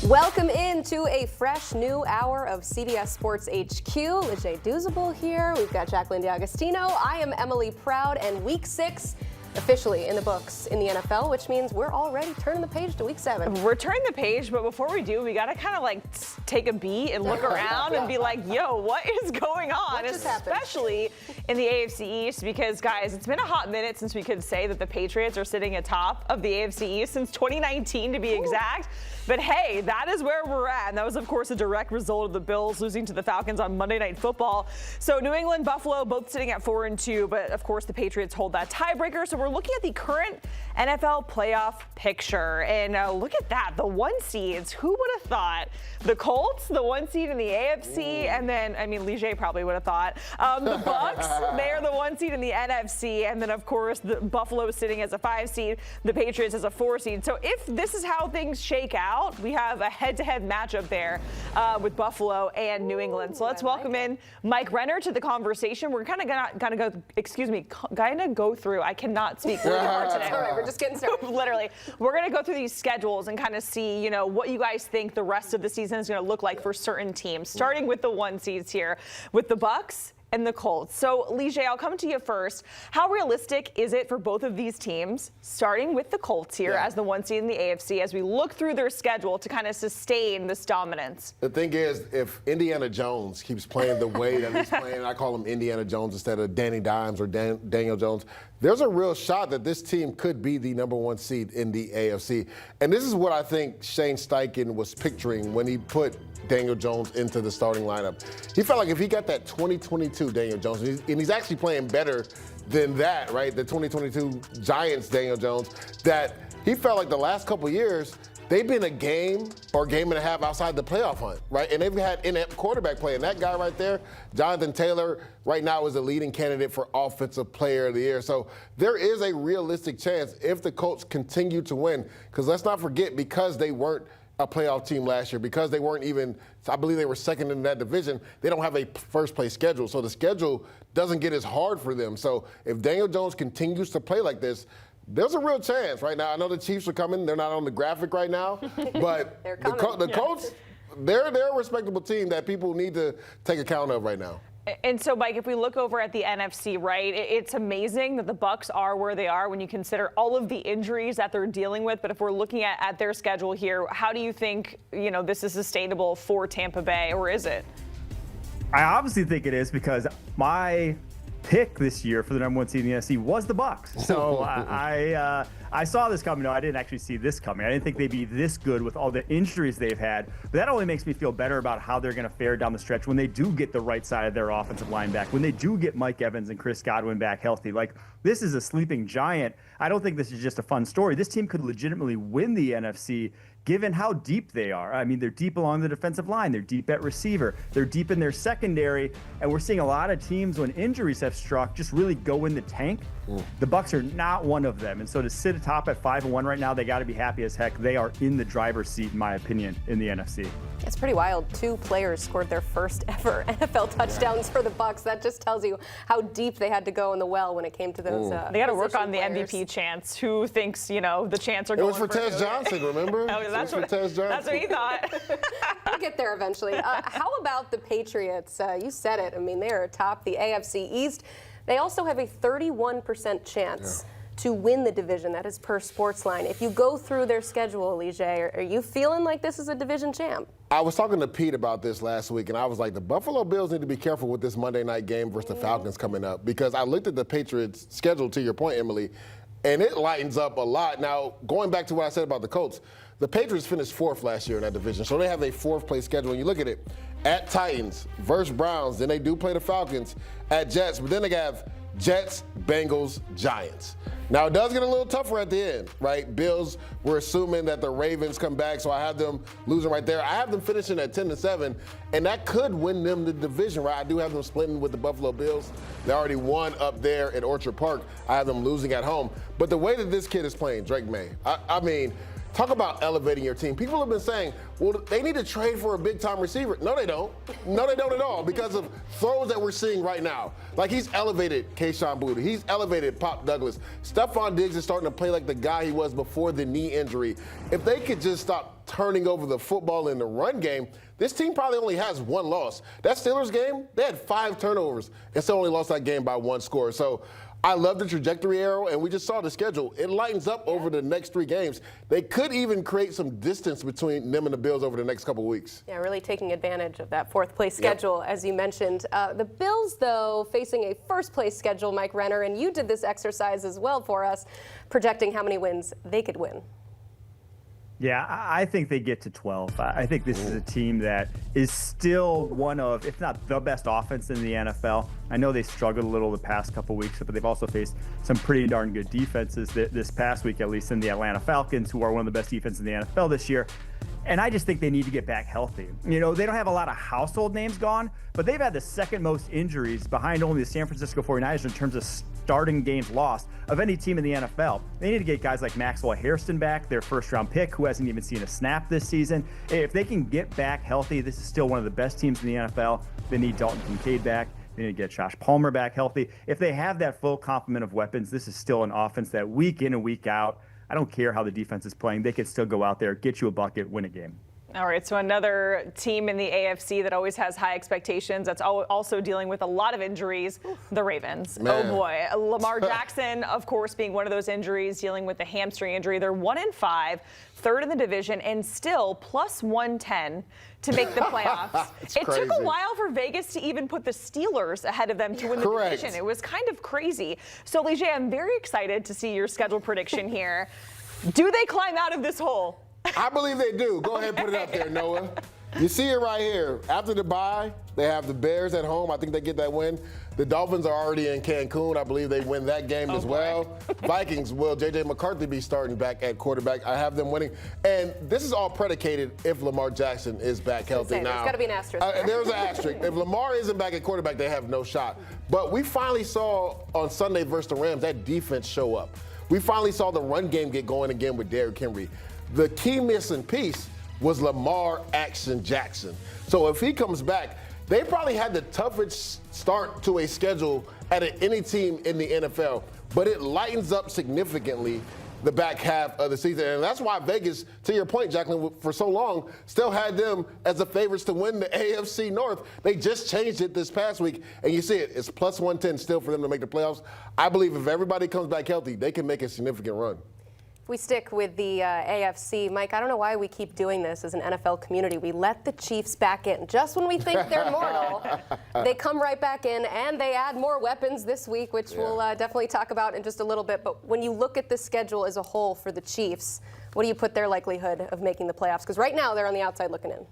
Welcome into a fresh new hour of CBS Sports HQ. Douzable here. We've got Jacqueline D'Agostino. I am Emily Proud, and Week 6 officially in the books in the NFL, which means we're already turning the page to Week 7. We're turning the page, but before we do, we got to kind of like take a beat and look around and be like, yo, what is going on? Especially in the AFC East, because guys, it's been a hot minute since we could say that the Patriots are sitting atop of the AFC East since 2019 to be exact. But hey, that is where we're at. And that was, of course, a direct result of the Bills losing to the Falcons on Monday Night Football. So New England, Buffalo, both sitting at 4-2. But of course, the Patriots hold that tiebreaker. So we're looking at the current NFL playoff picture. And look at that. The 1 seeds. Who would have thought? The Colts, the 1 seed in the AFC. And then, I mean, Lige probably would have thought. The Bucs, they are the 1 seed in the NFC. And then, of course, the Buffalo is sitting as a 5 seed. The Patriots as a 4 seed. So if this is how things shake out, we have a head-to-head matchup there with Buffalo and New England. So let's welcome in Mike Renner to the conversation. We're kind of gonna go through. I cannot speak really hard today. All right, we're just getting started. Literally, we're gonna go through these schedules and kind of see, you know, what you guys think the rest of the season is gonna look like for certain teams. Starting with the 1 seeds here, with the Bucs and the Colts. So, Lige, I'll come to you first. How realistic is it for both of these teams, starting with the Colts here as the 1 seed in the AFC, as we look through their schedule to kind of sustain this dominance? The thing is, if Indiana Jones keeps playing the way that he's playing, I call him Indiana Jones instead of Danny Dimes or Daniel Jones, there's a real shot that this team could be the number 1 seed in the AFC. And this is what I think Shane Steichen was picturing when he put Daniel Jones into the starting lineup. He felt like if he got that 2022 Daniel Jones, and he's actually playing better than that, right? The 2022 Giants Daniel Jones, that he felt like the last couple years, they've been a game or game and a half outside the playoff hunt, right? And they've had inept quarterback play. And that guy right there, Jonathan Taylor, right now is the leading candidate for Offensive Player of the Year. So there is a realistic chance if the Colts continue to win, because let's not forget, because they weren't a playoff team last year, because they weren't even, I believe they were second in that division, they don't have a first place schedule. So the schedule doesn't get as hard for them. So if Daniel Jones continues to play like this, there's a real chance right now. I know the Chiefs are coming. They're not on the graphic right now. But the Colts, they're a respectable team that people need to take account of right now. And so, Mike, if we look over at the NFC, right, it's amazing that the Bucs are where they are when you consider all of the injuries that they're dealing with. But if we're looking at their schedule here, how do you think, you know, this is sustainable for Tampa Bay, or is it? I obviously think it is, because my pick this year for the number 1 seed in the NFC was the Bucs. So I saw this coming. No, I didn't actually see this coming. I didn't think they'd be this good with all the injuries they've had. But that only makes me feel better about how they're going to fare down the stretch when they do get the right side of their offensive line back, when they do get Mike Evans and Chris Godwin back healthy. Like, this is a sleeping giant. I don't think this is just a fun story. This team could legitimately win the NFC, given how deep they are. I mean, they're deep along the defensive line. They're deep at receiver. They're deep in their secondary. And we're seeing a lot of teams, when injuries have struck, just really go in the tank. The Bucs are not one of them. And so to sit atop at 5-1 right now, they got to be happy as heck. They are in the driver's seat, in my opinion, in the NFC. It's pretty wild. 2 players scored their first ever NFL touchdowns for the Bucs. That just tells you how deep they had to go in the well when it came to those. They got to work on the MVP chants. Who thinks, you know, the chants are going? It was for Tez Johnson, remember? That's what he thought. We'll get there eventually. How about the Patriots? You said it. I mean, they are atop the AFC East. They also have a 31% chance to win the division. That is per Sportsline. If you go through their schedule, Lige, are you feeling like this is a division champ? I was talking to Pete about this last week, and I was like, the Buffalo Bills need to be careful with this Monday night game versus the Falcons coming up, because I looked at the Patriots' schedule, to your point, Emily, and it lightens up a lot. Now, going back to what I said about the Colts, the Patriots finished 4th last year in that division, so they have a 4th place schedule. And you look at it, at Titans versus Browns, then they do play the Falcons, at Jets, but then they have Jets, Bengals, Giants. Now, it does get a little tougher at the end, right? Bills, we're assuming that the Ravens come back, so I have them losing right there. I have them finishing at 10-7, and that could win them the division, right? I do have them splitting with the Buffalo Bills. They already won up there at Orchard Park. I have them losing at home. But the way that this kid is playing, Drake May, I mean, talk about elevating your team. People have been saying, well, they need to trade for a big-time receiver. No, they don't. No, they don't at all, because of throws that we're seeing right now. Like, he's elevated Kayshon Boutte. He's elevated Pop Douglas. Stephon Diggs is starting to play like the guy he was before the knee injury. If they could just stop about turning over the football in the run game, this team probably only has one loss. That Steelers game, they had 5 turnovers and still only lost that game by 1 score. So I love the trajectory arrow, and we just saw the schedule. It lightens up over the next 3 games. They could even create some distance between them and the Bills over the next couple of weeks. Yeah, really taking advantage of that 4th-place schedule, as you mentioned. The Bills, though, facing a 1st-place schedule, Mike Renner, and you did this exercise as well for us, projecting how many wins they could win. Yeah, I think they get to 12. I think this is a team that is still one of, if not the best offense in the NFL. I know they struggled a little the past couple weeks, but they've also faced some pretty darn good defenses this past week, at least in the Atlanta Falcons, who are one of the best defenses in the NFL this year. And I just think they need to get back healthy. You know, they don't have a lot of household names gone, but they've had the 2nd most injuries behind only the San Francisco 49ers in terms of starting games lost of any team in the NFL. They need to get guys like Maxwell Hairston back, their 1st-round pick, who hasn't even seen a snap this season. If they can get back healthy, this is still one of the best teams in the NFL. They need Dalton Kincaid back. They need to get Josh Palmer back healthy. If they have that full complement of weapons, this is still an offense that week in and week out, I don't care how the defense is playing, they can still go out there, get you a bucket, win a game. All right, so another team in the AFC that always has high expectations, that's also dealing with a lot of injuries, the Ravens. Man. Oh boy, Lamar Jackson, of course, being one of those injuries, dealing with the hamstring injury. They're 1-5, 3rd in the division, and still plus 110 to make the playoffs. It crazy. took a while for Vegas to even put the Steelers ahead of them to win the division. It was kind of crazy. So, Lige, I'm very excited to see your schedule prediction here. Do they climb out of this hole? I believe they do. Go ahead and put it up there, Noah. You see it right here. After the bye, they have the Bears at home. I think they get that win. The Dolphins are already in Cancun. I believe they win that game as well. Vikings, will J.J. McCarthy be starting back at quarterback? I have them winning. And this is all predicated if Lamar Jackson is back healthy. Now, there's got to be an asterisk. There's an asterisk. If Lamar isn't back at quarterback, they have no shot. But we finally saw on Sunday versus the Rams that defense show up. We finally saw the run game get going again with Derrick Henry. The key missing piece was Lamar Action Jackson. So if he comes back, they probably had the toughest start to a schedule out of any team in the NFL, but it lightens up significantly the back half of the season. And that's why Vegas, to your point, Jacqueline, for so long, still had them as the favorites to win the AFC North. They just changed it this past week, and you see it. It's plus 110 still for them to make the playoffs. I believe if everybody comes back healthy, they can make a significant run. If we stick with the AFC, Mike, I don't know why we keep doing this as an NFL community. We let the Chiefs back in. Just when we think they're mortal, they come right back in, and they add more weapons this week, which we'll definitely talk about in just a little bit. But when you look at the schedule as a whole for the Chiefs, what do you put their likelihood of making the playoffs? Because right now they're on the outside looking in.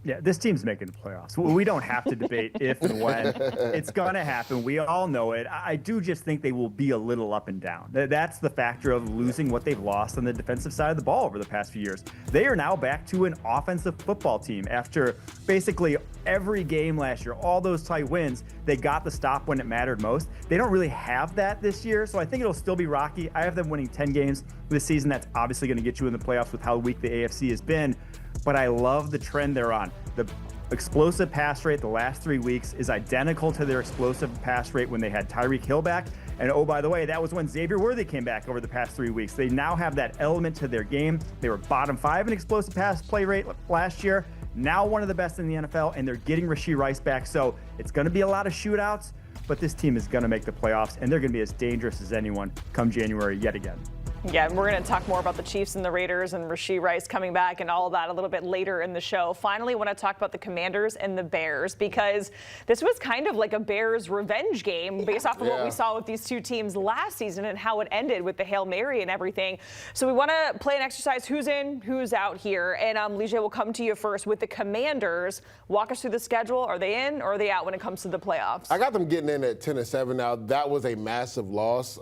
Yeah, this team's making the playoffs. We don't have to debate if and when. It's going to happen. We all know it. I do just think they will be a little up and down. That's the factor of losing what they've lost on the defensive side of the ball over the past few years. They are now back to an offensive football team after basically every game last year, all those tight wins, they got the stop when it mattered most. They don't really have that this year, so I think it'll still be rocky. I have them winning 10 games this season. That's obviously going to get you in the playoffs with how weak the AFC has been. But I love the trend they're on. The explosive pass rate the last 3 weeks is identical to their explosive pass rate when they had Tyreek Hill back. And oh, by the way, that was when Xavier Worthy came back over the past 3 weeks. They now have that element to their game. They were bottom 5 in explosive pass play rate last year. Now one of the best in the NFL, and they're getting Rashee Rice back. So it's going to be a lot of shootouts, but this team is going to make the playoffs, and they're going to be as dangerous as anyone come January yet again. Yeah, and we're going to talk more about the Chiefs and the Raiders and Rashee Rice coming back and all of that a little bit later in the show. Finally, I want to talk about the Commanders and the Bears, because this was kind of like a Bears revenge game based off of what we saw with these two teams last season and how it ended with the Hail Mary and everything. So we want to play an exercise, who's in, who's out here. And Lige, we'll come to you first with the Commanders. Walk us through the schedule. Are they in or are they out when it comes to the playoffs? I got them getting in at 10-7. Now, that was a massive loss.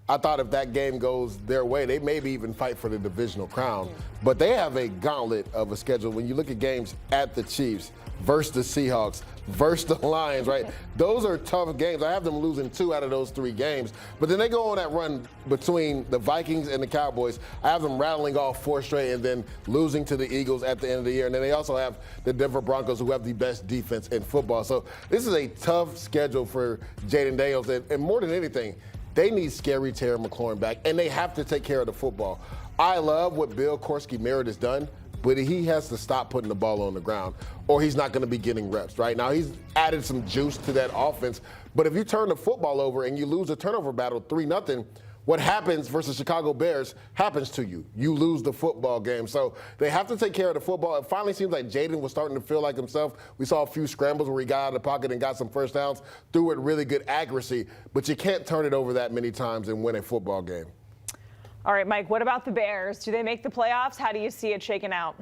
I thought if that game goes their way, they maybe even fight for the divisional crown. But they have a gauntlet of a schedule. When you look at games at the Chiefs versus the Seahawks versus the Lions, right? Those are tough games. I have them losing 2 out of those 3 games. But then they go on that run between the Vikings and the Cowboys. I have them rattling off 4 straight and then losing to the Eagles at the end of the year. And then they also have the Denver Broncos, who have the best defense in football. So this is a tough schedule for Jaden Daniels. And more than anything, They need scary Terry McLaurin back, and they have to take care of the football. I love what Bill Korsky-Merritt has done, but he has to stop putting the ball on the ground, or he's not going to be getting reps, right? Now, he's added some juice to that offense, but if you turn the football over and you lose a turnover battle 3-0, what happens versus Chicago Bears happens to you. You lose the football game. So they have to take care of the football. It finally seems like Jaden was starting to feel like himself. We saw a few scrambles where he got out of the pocket and got some first downs, threw it really good accuracy, but you can't turn it over that many times and win a football game. All right, Mike, what about the Bears? Do they make the playoffs? How do you see it shaking out?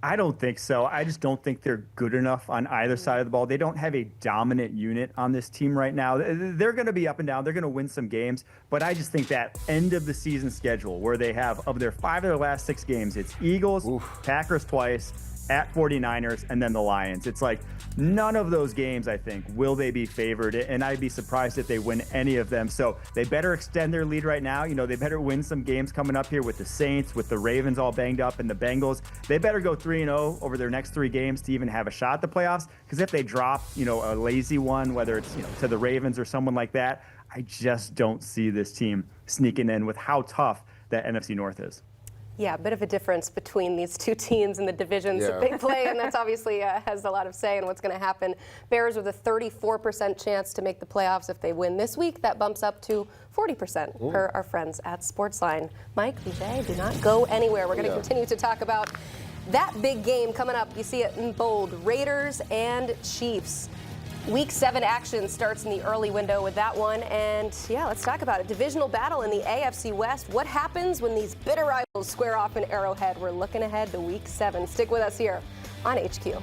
I don't think so. I just don't think they're good enough on either side of the ball. They don't have a dominant unit on this team right now. They're going to be up and down. They're going to win some games. But I just think that end of the season schedule where they have, of their 5 of their last 6 games, it's Eagles, Packers twice, at 49ers, and then the Lions. It's like none of those games, I think, will they be favored. And I'd be surprised if they win any of them. So they better extend their lead right now. You know, they better win some games coming up here with the Saints, with the Ravens all banged up, and the Bengals. They better go 3-0 over their next 3 games to even have a shot at the playoffs. Because if they drop, you know, a lazy one, whether it's, you know, to the Ravens or someone like that, I just don't see this team sneaking in with how tough that NFC North is. Yeah, a bit of a difference between these two teams and the divisions that they play, and that's obviously has a lot of say in what's going to happen. Bears with a 34% chance to make the playoffs if they win this week. That bumps up to 40% per our friends at Sportsline. Mike, Vijay, do not go anywhere. We're going to continue to talk about that big game coming up. You see it in bold, Raiders and Chiefs. Week 7 action starts in the early window with that one. And yeah, let's talk about it. Divisional battle in the AFC West. What happens when these bitter rivals square off in Arrowhead? We're looking ahead to Week 7. Stick with us here on HQ.